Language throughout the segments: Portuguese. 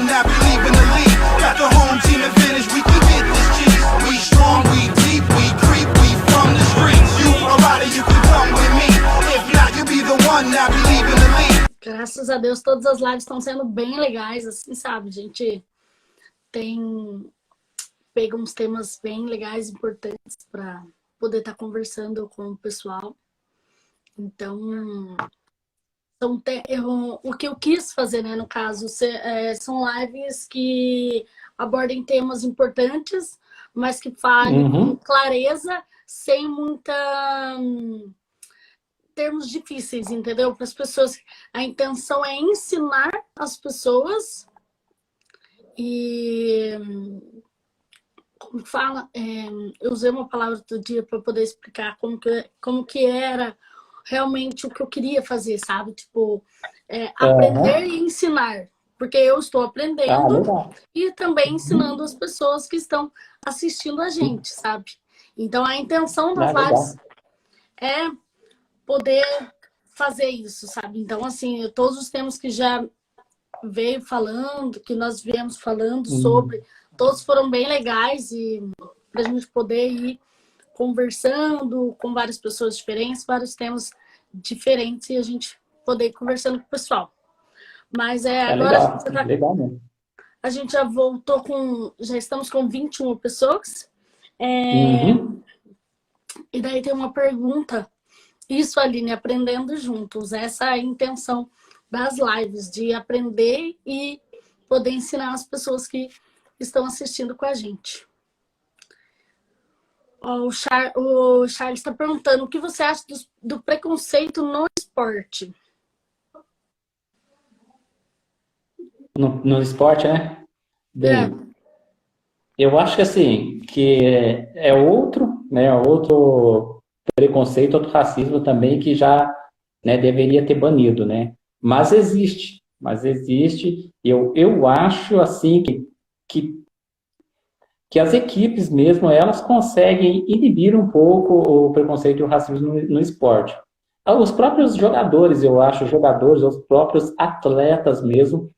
one that believe in the league. Got the home team advantage, we can get this cheese. We strong, we deep, we creep, we from the streets. You a rider, you can come with me. If not, you be the one that believe in the league. Graças a Deus, todas as lives estão sendo bem legais, assim, sabe? A gente tem pego uns temas bem legais, importantes para poder estar conversando com o pessoal. Então, o que eu quis fazer, né, no caso, são lives que abordem temas importantes, mas que falem com clareza, sem muita termos difíceis, entendeu? Para as pessoas, a intenção é ensinar as pessoas e, como fala, eu usei uma palavra outro dia para poder explicar como que era realmente o que eu queria fazer, sabe? Tipo, aprender e ensinar. Porque eu estou aprendendo e também ensinando as pessoas que estão assistindo a gente, sabe? Então, a intenção das lives é poder fazer isso, sabe? Então, assim, todos os temas que já veio falando, que nós viemos falando sobre, todos foram bem legais e para a gente poder ir conversando com várias pessoas diferentes, vários temas diferentes e a gente poder ir conversando com o pessoal. Mas agora legal mesmo. A gente já voltou já estamos com 21 pessoas. E daí tem uma pergunta. Isso, Aline, aprendendo juntos. Essa é a intenção das lives, de aprender e poder ensinar as pessoas que estão assistindo com a gente. O Charles está perguntando o que você acha do preconceito no esporte? No esporte, né? Bem, eu acho que assim, que é outro, né? Outro preconceito, outro racismo também que já, né, deveria ter banido, né? Mas existe. Eu acho assim que as equipes mesmo, elas conseguem inibir um pouco o preconceito e o racismo no esporte. Os próprios jogadores, eu acho, os próprios atletas mesmo,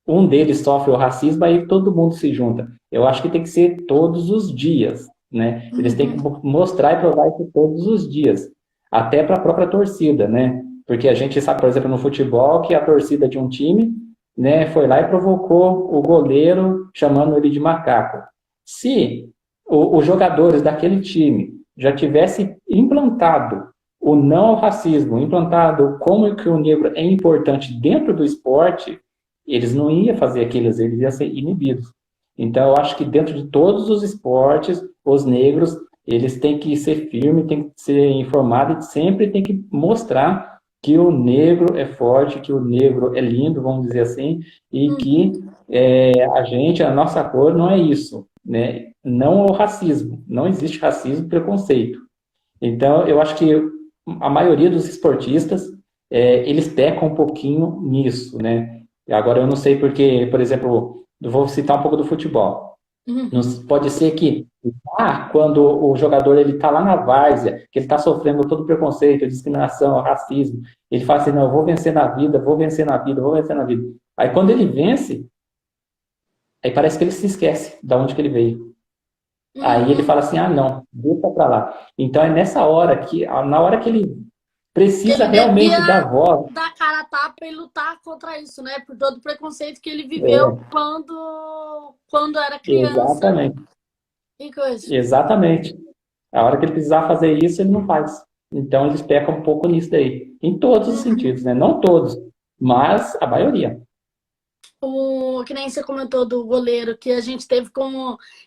um deles sofre o racismo, aí todo mundo se junta. Eu acho que tem que ser todos os dias, né? Eles têm que mostrar e provar isso todos os dias, até para a própria torcida, né? Porque a gente sabe, por exemplo, no futebol, que a torcida de um time, né, foi lá e provocou o goleiro, chamando ele de macaco. Se os jogadores daquele time já tivessem implantado o não ao racismo, implantado como que o negro é importante dentro do esporte, eles não iam fazer aquilo, eles iam ser inibidos. Então, eu acho que dentro de todos os esportes, os negros, eles têm que ser firmes, têm que ser informados e sempre têm que mostrar que o negro é forte, que o negro é lindo, vamos dizer assim, e que a nossa cor não é isso, né? Não é o racismo, não existe racismo e preconceito. Então, eu acho que a maioria dos esportistas, eles pecam um pouquinho nisso, né? Agora, eu não sei porque, por exemplo, eu vou citar um pouco do futebol. Pode ser que quando o jogador está lá na várzea, que ele está sofrendo todo o preconceito, a discriminação, o racismo, ele fala assim, não, eu vou vencer na vida, vou vencer na vida, vou vencer na vida. Aí quando ele vence, aí parece que ele se esquece de onde que ele veio. Aí ele fala assim, não, deixa pra lá. Então é nessa hora na hora que ele precisa ele realmente dar voz. Dar cara a tapa e lutar contra isso, né? Por todo o preconceito que ele viveu quando era criança. Exatamente. E coisa. Exatamente. A hora que ele precisar fazer isso, ele não faz. Então eles pecam um pouco nisso daí. Em todos os sentidos, né? Não todos, mas a maioria. Que nem você comentou do goleiro, que a gente teve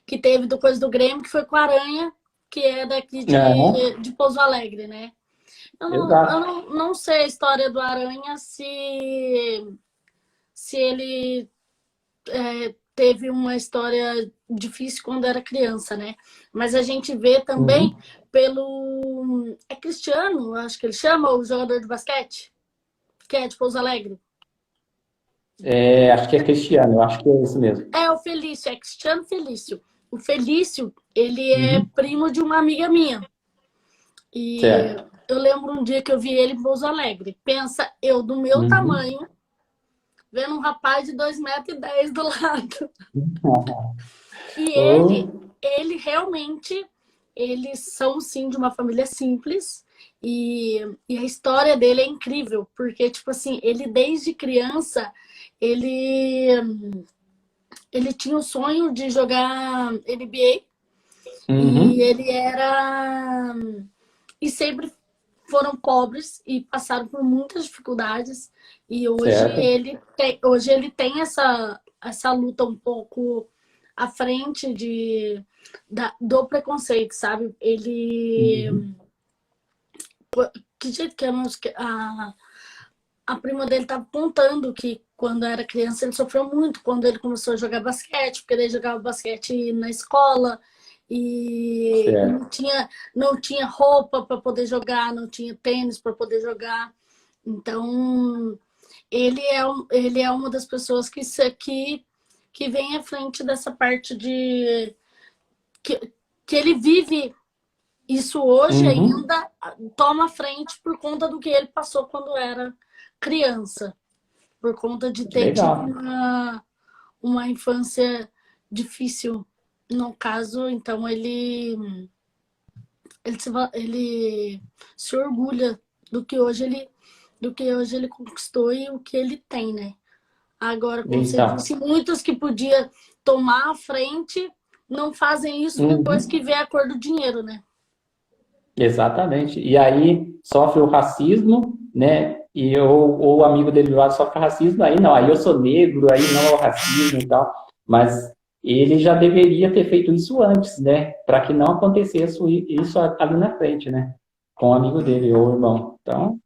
que teve do coisa do Grêmio, que foi com a Aranha, que é daqui de Pouso Alegre, né? Eu não sei a história do Aranha, se ele teve uma história difícil quando era criança, né? Mas a gente vê também pelo... É Cristiano, acho que ele chama, o jogador de basquete, que é de Pouso Alegre. Acho que é Cristiano, eu acho que é isso mesmo. O Felício, é Cristiano Felício. O Felício, ele é primo de uma amiga minha. E Certo. eu lembro um dia que eu vi ele em Pouso Alegre. Pensa, eu do meu Uhum. tamanho, vendo um rapaz de 2,10 m do lado. E Oh, ele realmente, eles são sim de uma família simples e a história dele é incrível, porque tipo assim, ele desde criança, ele tinha o sonho de jogar NBA e uhum. ele era e sempre foram pobres e passaram por muitas dificuldades e Certo. hoje ele tem essa luta um pouco à frente do preconceito, sabe? Uhum. Que jeito que a prima dele estava contando que quando era criança ele sofreu muito quando ele começou a jogar basquete, porque ele jogava basquete na escola e Certo. não tinha roupa para poder jogar, não tinha tênis para poder jogar. Então, ele é uma das pessoas que vem à frente dessa parte de que, que ele vive isso hoje Uhum. ainda, toma frente por conta do que ele passou quando era criança, por conta de Que ter tido legal. uma infância difícil, no caso. Então ele se orgulha do que hoje ele conquistou e o que ele tem, né? Agora, como você Então. disse, muitos que podia tomar a frente não fazem isso depois que Uhum. vê a cor do dinheiro, né? Exatamente. E aí sofre o racismo, né? E ou o amigo dele do lado sofre racismo, aí não, aí eu sou negro, aí não é o racismo e tal. Mas ele já deveria ter feito isso antes, né? Para que não acontecesse isso ali na frente, né? Com o amigo dele ou o irmão. Então,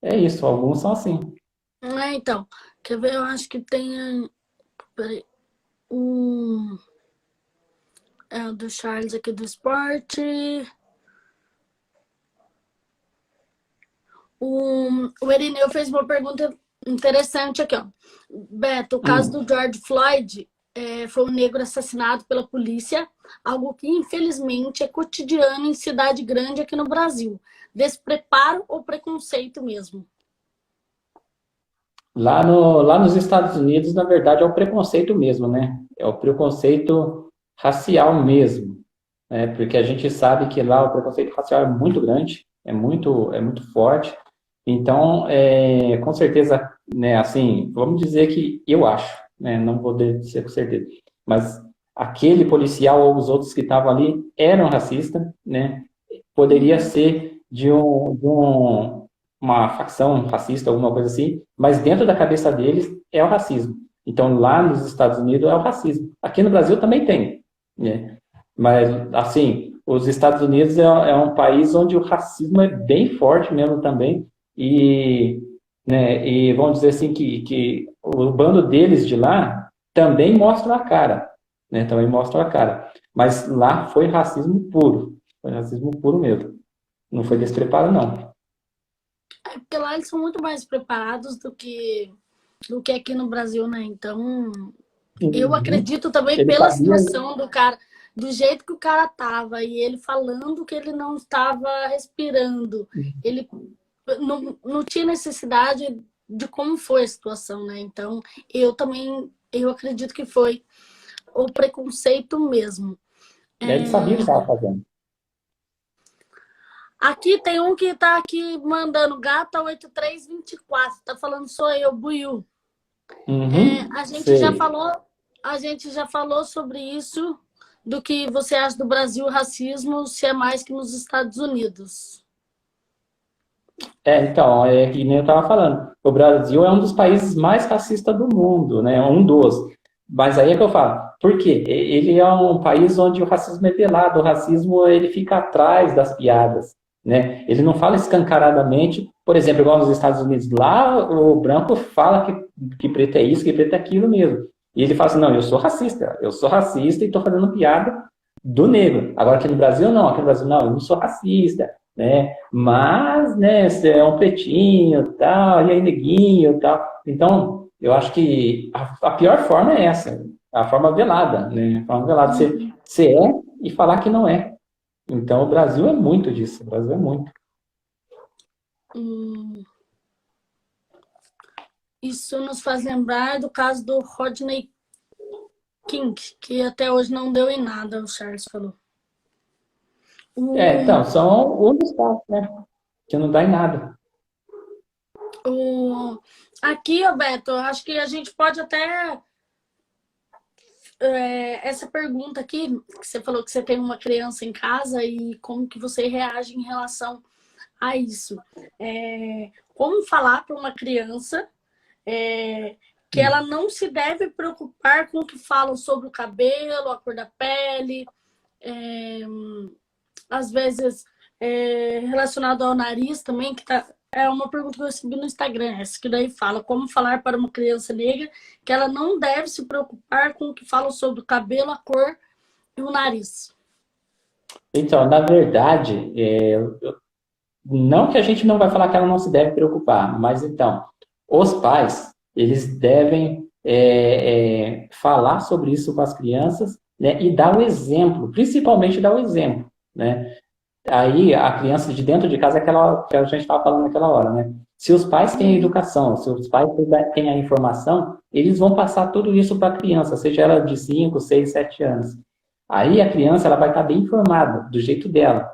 é isso, alguns são assim. Então, quer ver? Eu acho que tem. Peraí, um. É o do Charles aqui do esporte. O Erineu fez uma pergunta interessante aqui, ó. Beto, o caso do Hum. George Floyd foi um negro assassinado pela polícia, algo que infelizmente é cotidiano em cidade grande aqui no Brasil. Despreparo ou preconceito mesmo? Lá, no, lá nos Estados Unidos, na verdade, é o preconceito mesmo, né? É o preconceito racial mesmo, né? Porque a gente sabe que lá o preconceito racial é muito grande, é muito forte. Então, com certeza, né, assim, vamos dizer que eu acho, né, não vou dizer com certeza, mas aquele policial ou os outros que estavam ali eram racistas, né? Poderia Uhum. ser uma facção racista, alguma coisa assim, mas dentro da cabeça deles é o racismo. Então, lá nos Estados Unidos é o racismo. Aqui no Brasil também tem, né? Mas, assim, os Estados Unidos é um país onde o racismo é bem forte mesmo também, e, né, e vamos dizer assim que o bando deles de lá também mostra a cara, né? Também mostra a cara. Mas lá foi racismo puro mesmo. Não foi despreparo, não. É porque lá eles são muito mais preparados do que aqui no Brasil, né? Então, eu Uhum. acredito também Ele pela sabia. situação do cara, do jeito que o cara tava, e ele falando que ele não estava respirando. Ele não tinha necessidade de como foi a situação, né? Então, eu acredito que foi o preconceito mesmo. Ele sabia o que estava fazendo. Aqui tem um que tá aqui mandando gata 8324, tá falando sou eu, Buiu. Uhum. A gente já Sei. falou, sobre isso, do que você acha do Brasil, racismo, se é mais que nos Estados Unidos. Então, é que nem eu estava falando. O Brasil é um dos países mais racistas do mundo, né? Um dos. Mas aí é que eu falo. Por quê? Ele é um país onde o racismo é velado. O racismo ele fica atrás das piadas, né? Ele não fala escancaradamente. Por exemplo, igual nos Estados Unidos, lá o branco fala que preto é isso, que preto é aquilo mesmo. E ele fala assim, não, eu sou racista e estou fazendo piada do negro. Agora aqui no Brasil, não. Aqui no Brasil, não, eu não sou racista, né? Mas, né, você é um pretinho, tal, e aí neguinho, tal. Então, eu acho que a pior forma é essa, a forma velada, né? A forma velada, você é e falar que não é. Então, o Brasil é muito disso, o Brasil é muito. Hum, Isso nos faz lembrar do caso do Rodney King, que até hoje não deu em nada, o Charles falou. Então, são um dos casos, né? Que não dá em nada. Aqui, Beto, acho que a gente pode até... essa pergunta aqui, que você falou que você tem uma criança em casa e como que você reage em relação a isso. Como falar para uma criança que ela não se deve preocupar com o que falam sobre o cabelo, a cor da pele, às vezes relacionado ao nariz também, que é uma pergunta que eu recebi no Instagram, essa que daí fala como falar para uma criança negra que ela não deve se preocupar com o que falam sobre o cabelo, a cor e o nariz. Então, na verdade, não que a gente não vai falar que ela não se deve preocupar, mas então, os pais, eles devem falar sobre isso com as crianças, né, e dar o exemplo, principalmente dar o exemplo, né? Aí a criança de dentro de casa é aquela que a gente estava falando naquela hora, né? Se os pais têm a educação, se os pais têm a informação, eles vão passar tudo isso para a criança, seja ela de 5, 6, 7 anos. Aí a criança ela vai estar bem informada, do jeito dela.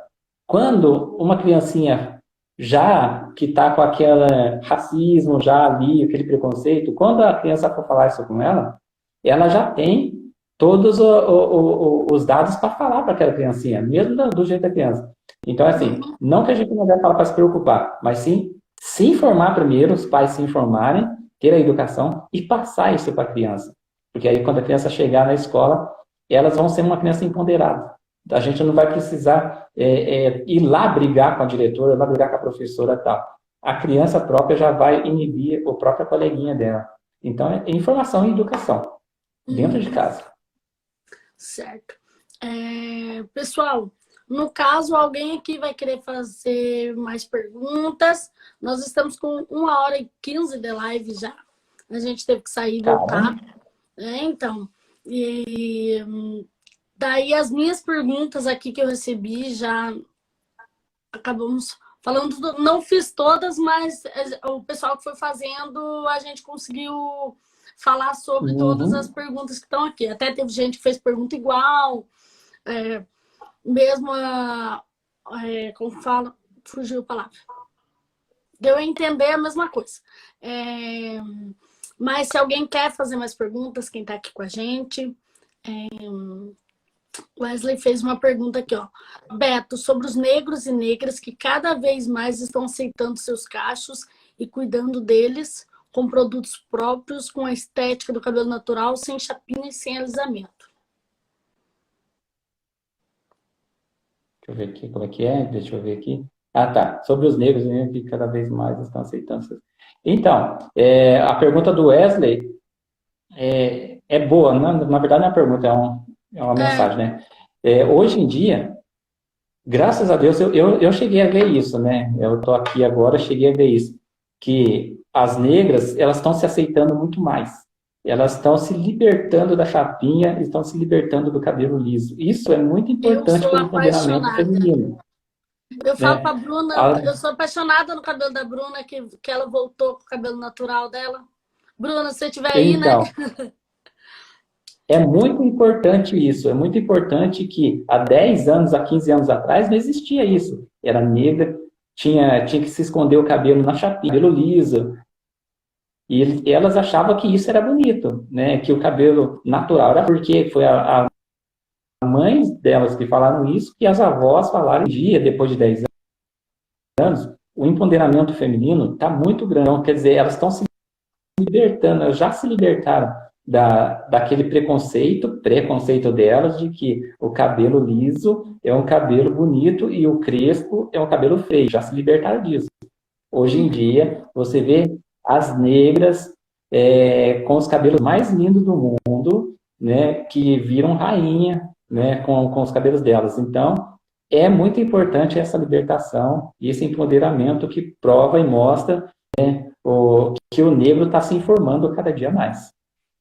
Quando uma criancinha já que está com aquele racismo, já ali, aquele preconceito, quando a criança for falar isso com ela já tem todos os dados para falar para aquela criancinha, mesmo do jeito da criança. Então, assim, não que a gente não deve falar para se preocupar, mas sim se informar primeiro, os pais se informarem, ter a educação e passar isso para a criança. Porque aí, quando a criança chegar na escola, elas vão ser uma criança empoderada. A gente não vai precisar ir lá brigar com a diretora, ir lá brigar com a professora e tal. A criança própria já vai inibir a própria coleguinha dela. Então, é informação e educação, dentro de casa. Certo. Pessoal, no caso, alguém aqui vai querer fazer mais perguntas. Nós estamos com 1h15 de live já. A gente teve que sair e voltar. Então, daí as minhas perguntas aqui que eu recebi já acabamos falando. Não fiz todas, mas o pessoal que foi fazendo, a gente conseguiu falar sobre todas as perguntas que estão aqui. Até teve gente que fez pergunta igual. Mesmo como fala, fugiu a palavra. Deu a entender a mesma coisa. Mas se alguém quer fazer mais perguntas, quem está aqui com a gente, Wesley fez uma pergunta aqui, ó. Beto, sobre os negros e negras que cada vez mais estão aceitando seus cachos e cuidando deles com produtos próprios, com a estética do cabelo natural, sem chapinha e sem alisamento. Deixa eu ver aqui como é que é. Deixa eu ver aqui. Ah, tá. Sobre os negros, né, que cada vez mais estão aceitando. Então, a pergunta do Wesley é boa. Na verdade, não é uma pergunta, é uma mensagem, né? Hoje em dia, graças a Deus, eu cheguei a ver isso, né? Eu estou aqui agora, cheguei a ver isso. Que as negras, elas estão se aceitando muito mais. Elas estão se libertando da chapinha, estão se libertando do cabelo liso. Isso é muito importante para o empoderamento feminino. Eu falo para a Bruna, eu sou apaixonada no cabelo da Bruna, que ela voltou com o cabelo natural dela. Bruna, se você estiver aí, né? É muito importante isso. É muito importante que há 10 anos, há 15 anos atrás, não existia isso. Era negra, tinha que se esconder o cabelo na chapinha, cabelo liso. E elas achavam que isso era bonito, né? Que o cabelo natural era porque foi a mães delas que falaram isso, e as avós falaram depois de 10 anos, o empoderamento feminino está muito grande. Então, quer dizer, elas estão se libertando, elas já se libertaram daquele preconceito delas de que o cabelo liso é um cabelo bonito e o crespo é um cabelo feio. Já se libertaram disso. Hoje em dia, você vê as negras com os cabelos mais lindos do mundo, né, que viram rainha, né, com os cabelos delas. Então, é muito importante essa libertação e esse empoderamento que prova e mostra, né, que o negro está se informando cada dia mais.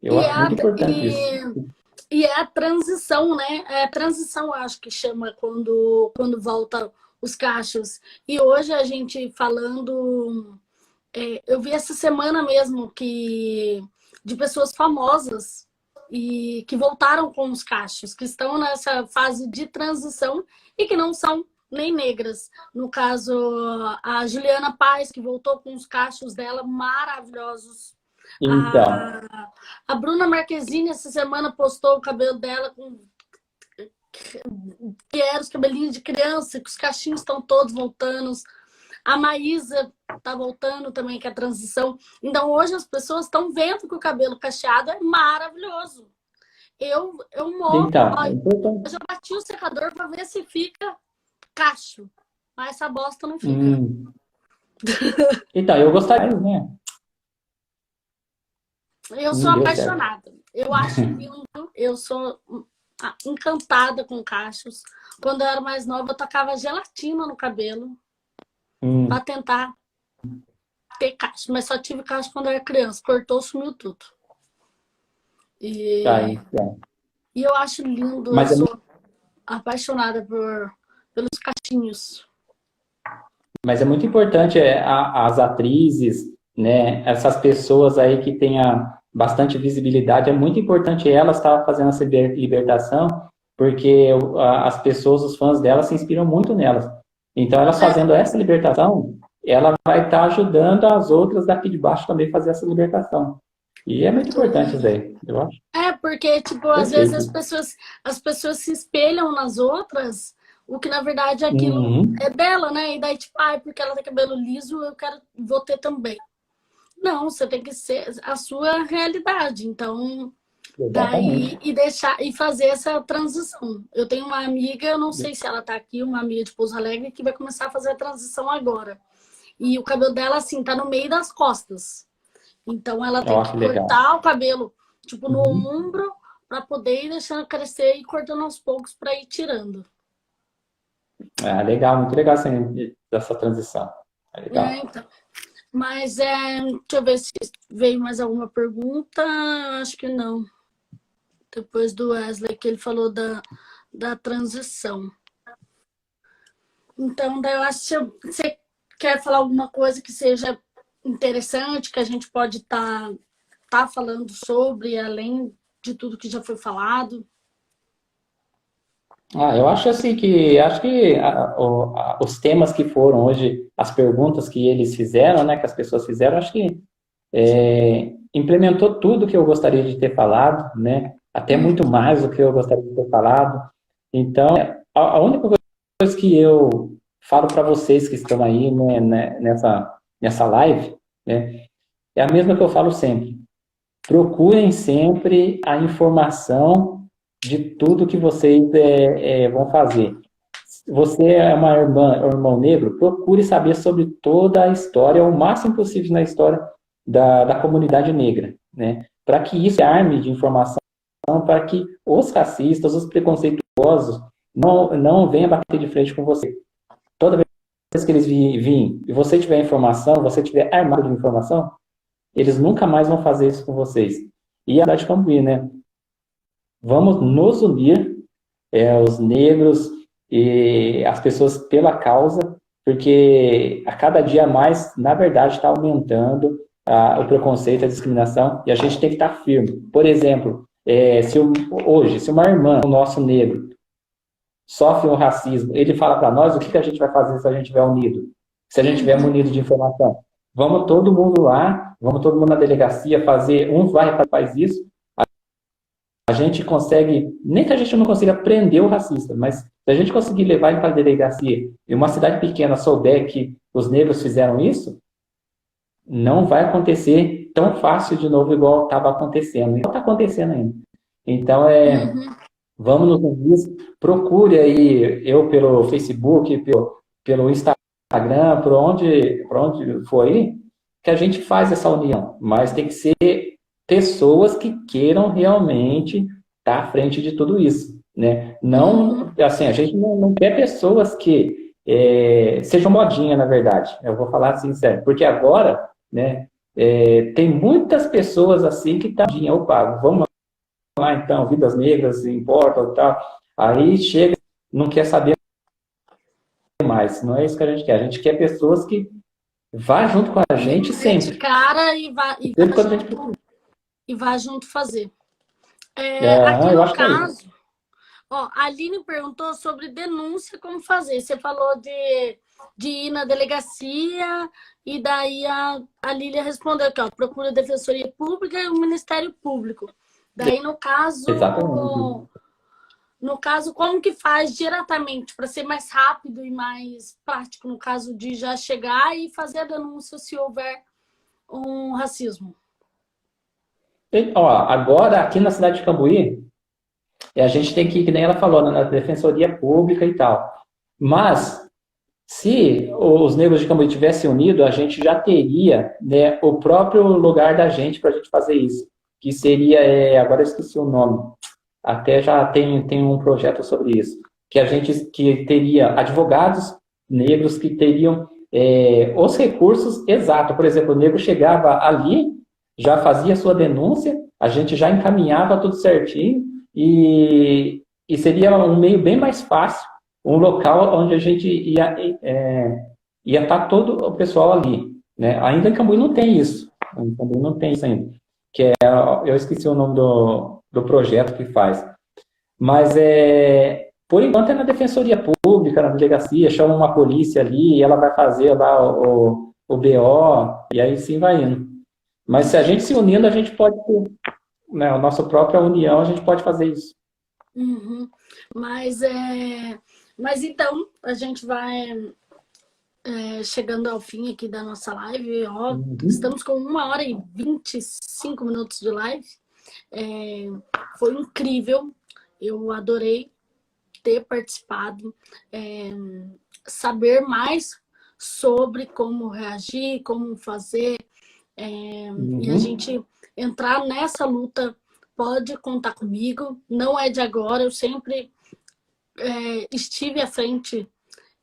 Eu acho muito importante isso. E é a transição, né? É a transição, acho que chama quando volta os cachos. E hoje a gente falando, eu vi essa semana mesmo de pessoas famosas e que voltaram com os cachos, que estão nessa fase de transição e que não são nem negras. No caso, a Juliana Paz, que voltou com os cachos dela maravilhosos. Então, A Bruna Marquezine, essa semana, postou o cabelo dela que era os cabelinhos de criança, que os cachinhos estão todos voltando. A Maísa tá voltando também, que é a transição. Então, hoje as pessoas estão vendo que o cabelo cacheado é maravilhoso. Eu morro. então, é Olha, importante. eu já bati o secador para ver se fica cacho. Mas essa bosta não fica. Então, eu gostaria, né? Eu sou Deu certo. apaixonada. Eu acho lindo. Eu sou encantada com cachos. Quando eu era mais nova, eu tacava gelatina no cabelo para tentar ter cacho. Mas só tive cacho quando eu era criança. Cortou, sumiu tudo. E, Então. e eu acho lindo. Mas eu sou apaixonada pelos cachinhos. Mas é muito importante as atrizes, né, essas pessoas aí que tenham bastante visibilidade, é muito importante elas estar fazendo essa libertação, porque as pessoas, os fãs delas, se inspiram muito nelas. Então, elas fazendo essa libertação, ela vai estar ajudando as outras daqui de baixo também a fazer essa libertação. E é muito importante isso aí, eu acho. Porque, tipo, às vezes as pessoas se espelham nas outras, o que na verdade aquilo é dela, né? E daí, tipo, porque ela tem cabelo liso, vou ter também. Não, você tem que ser a sua realidade. Então, daí e fazer essa transição. Eu tenho uma amiga, eu não sei se ela tá aqui, uma amiga de Pouso Alegre, que vai começar a fazer a transição agora. E o cabelo dela, assim, tá no meio das costas. Então, ela tem que cortar o cabelo, tipo, no ombro, para poder ir deixando crescer e cortando aos poucos para ir tirando. Legal, muito legal essa transição. Legal. Então. Mas, deixa eu ver se veio mais alguma pergunta. Acho que não. Depois do Wesley, que ele falou da transição. Então, daí eu acho que você quer falar alguma coisa que seja interessante, que a gente pode tá falando sobre, além de tudo que já foi falado. Eu acho assim acho que os temas que foram hoje, as perguntas que eles fizeram, né, que as pessoas fizeram, acho que implementou tudo que eu gostaria de ter falado, né, até muito mais do que eu gostaria de ter falado. Então, a única coisa que eu falo para vocês que estão aí, né, nessa live, né, é a mesma que eu falo sempre. Procurem sempre a informação de tudo que vocês vão fazer. Se você é uma irmã ou irmão negro, procure saber sobre toda a história, o máximo possível na história da comunidade negra, né? Para que isso arme de informação, para que os racistas, os preconceituosos, não venham bater de frente com você. Toda vez que eles virem e você tiver informação, você tiver armado de informação, eles nunca mais vão fazer isso com vocês. E a verdade como né? Vamos nos unir, os negros e as pessoas pela causa, porque a cada dia mais, na verdade, está aumentando o preconceito, a discriminação, e a gente tem que estar firme. Por exemplo, se uma irmã, o nosso negro, sofre um racismo, ele fala para nós o que a gente vai fazer se a gente estiver unido, se a gente estiver munido de informação. Vamos todo mundo lá, vamos todo mundo na delegacia fazer, faz isso, a gente consegue, nem que a gente não consiga prender o racista, mas se a gente conseguir levar ele para a delegacia e uma cidade pequena souber que os negros fizeram isso, não vai acontecer tão fácil de novo igual estava acontecendo. Não está acontecendo ainda. Então, vamos nos unir, procure aí, eu pelo Facebook, pelo Instagram, por onde for aí, que a gente faz essa união. Mas tem que ser pessoas que queiram realmente estar à frente de tudo isso, né? Não, assim, a gente não quer pessoas que sejam modinha, na verdade. Eu vou falar assim, sério, porque agora, né, tem muitas pessoas assim que estão modinha, opa, vamos lá, então, vidas negras importam e tal. Aí chega, não quer saber mais. Não é isso que a gente quer. A gente quer pessoas que vá junto com a gente Mete sempre. cara Sempre quando a gente... e vá junto fazer. Aqui eu no acho que é isso. caso, ó, a Aline perguntou sobre denúncia, como fazer. Você falou de ir na delegacia, e daí a Lília respondeu aqui, ó, procura a Defensoria Pública e o Ministério Público. Daí, Exatamente. no caso, como que faz diretamente, para ser mais rápido e mais prático, no caso de já chegar e fazer a denúncia se houver um racismo? Ó, agora, aqui na cidade de Cambuí, a gente tem que ir, que nem ela falou, na Defensoria Pública e tal. Mas, se os negros de Cambuí tivessem unido, a gente já teria, né, o próprio lugar da gente para a gente fazer isso. Que seria, agora eu esqueci o nome, até já tem um projeto sobre isso. Que a gente que teria advogados negros que teriam os recursos exatos. Por exemplo, o negro chegava ali, já fazia sua denúncia, a gente já encaminhava tudo certinho, e seria um meio bem mais fácil, um local onde a gente ia estar todo o pessoal ali, né? Ainda em Cambuí não tem isso, em Cambuí não tem isso ainda, eu esqueci o nome do projeto que faz, mas por enquanto é na Defensoria Pública, na delegacia, chama uma polícia ali, e ela vai fazer lá o BO, e aí sim vai indo. Mas se a gente se unindo, a gente pode, né, a nossa própria união, a gente pode fazer isso. Uhum. Mas então, a gente vai chegando ao fim aqui da nossa live. Ó, estamos com 1h e 25 minutos de live. Foi incrível. Eu adorei ter participado. Saber mais sobre como reagir, como fazer. E a gente entrar nessa luta, pode contar comigo. Não é de agora, eu sempre estive à frente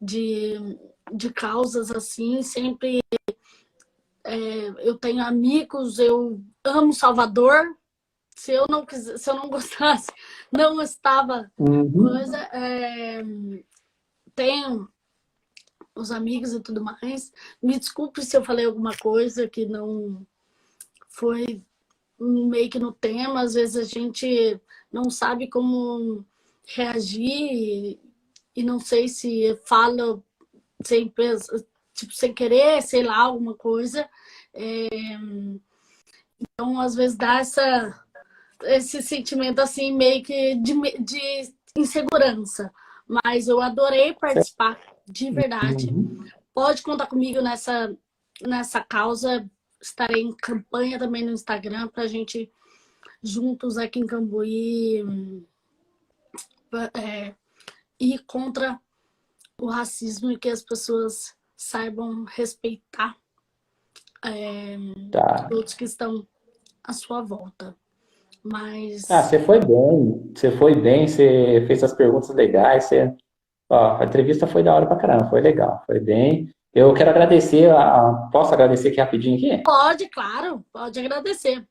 de causas assim, sempre eu tenho amigos, eu amo Salvador. Se eu não gostasse, não estava coisa. Tenho os amigos e tudo mais. Me desculpe se eu falei alguma coisa que não foi meio que no tema. Às vezes a gente não sabe como reagir e não sei se fala sem, tipo, sem querer, sei lá, alguma coisa. Então, às vezes dá esse sentimento assim, meio que de insegurança. Mas eu adorei participar, de verdade. Pode contar comigo nessa causa. Estarei em campanha também no Instagram para a gente, juntos aqui em Cambuí, ir contra o racismo e que as pessoas saibam respeitar todos que estão à sua volta. Mas... você foi bem, você fez as perguntas legais, a entrevista foi da hora pra caramba, foi legal, foi bem. Eu quero agradecer, posso agradecer aqui rapidinho aqui? Pode, claro, pode agradecer.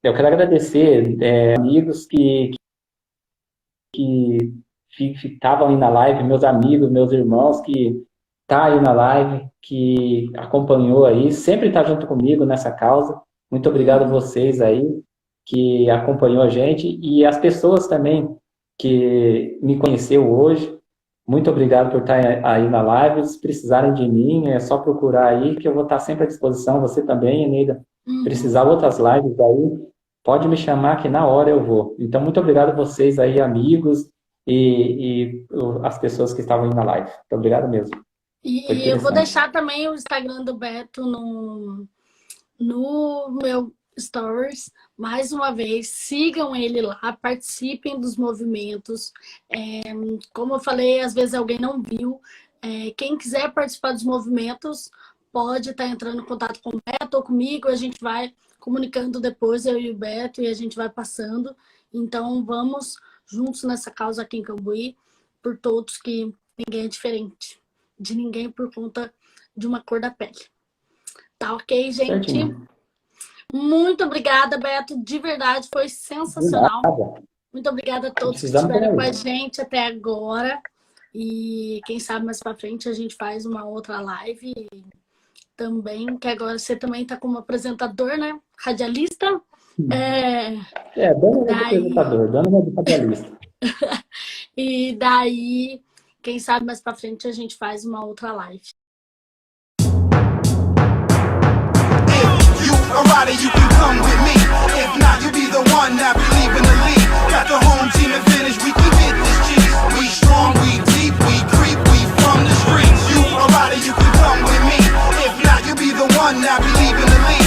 Eu quero agradecer amigos que estavam aí na live, meus amigos, meus irmãos que tá aí na live, que acompanhou aí, sempre tá junto comigo nessa causa. Muito obrigado a vocês aí que acompanhou a gente e as pessoas também que me conheceu hoje. Muito obrigado por estar aí na live. Se precisarem de mim, é só procurar aí que eu vou estar sempre à disposição. Você também, Eneida. Precisar outras lives aí, pode me chamar que na hora eu vou. Então, muito obrigado a vocês aí, amigos, e as pessoas que estavam aí na live. Muito obrigado mesmo. E eu vou deixar também o Instagram do Beto no meu stories. Mais uma vez, sigam ele lá, participem dos movimentos. Como eu falei, às vezes alguém não viu. Quem quiser participar dos movimentos, pode estar entrando em contato com o Beto ou comigo. A gente vai comunicando depois, eu e o Beto, e a gente vai passando. Então, vamos juntos nessa causa aqui em Cambuí, por todos, que ninguém é diferente de ninguém por conta de uma cor da pele. Tá ok, gente? Certinho. Muito obrigada, Beto. De verdade, foi sensacional. Muito obrigada a todos que estiveram com a gente até agora. E quem sabe mais para frente a gente faz uma outra live também, que agora você também está como apresentador, né? Radialista. Dona é apresentador, Dona é radialista. E daí, quem sabe mais para frente a gente faz uma outra live. If you a rider, you can come with me. If not, you'll be the one not believing the lead.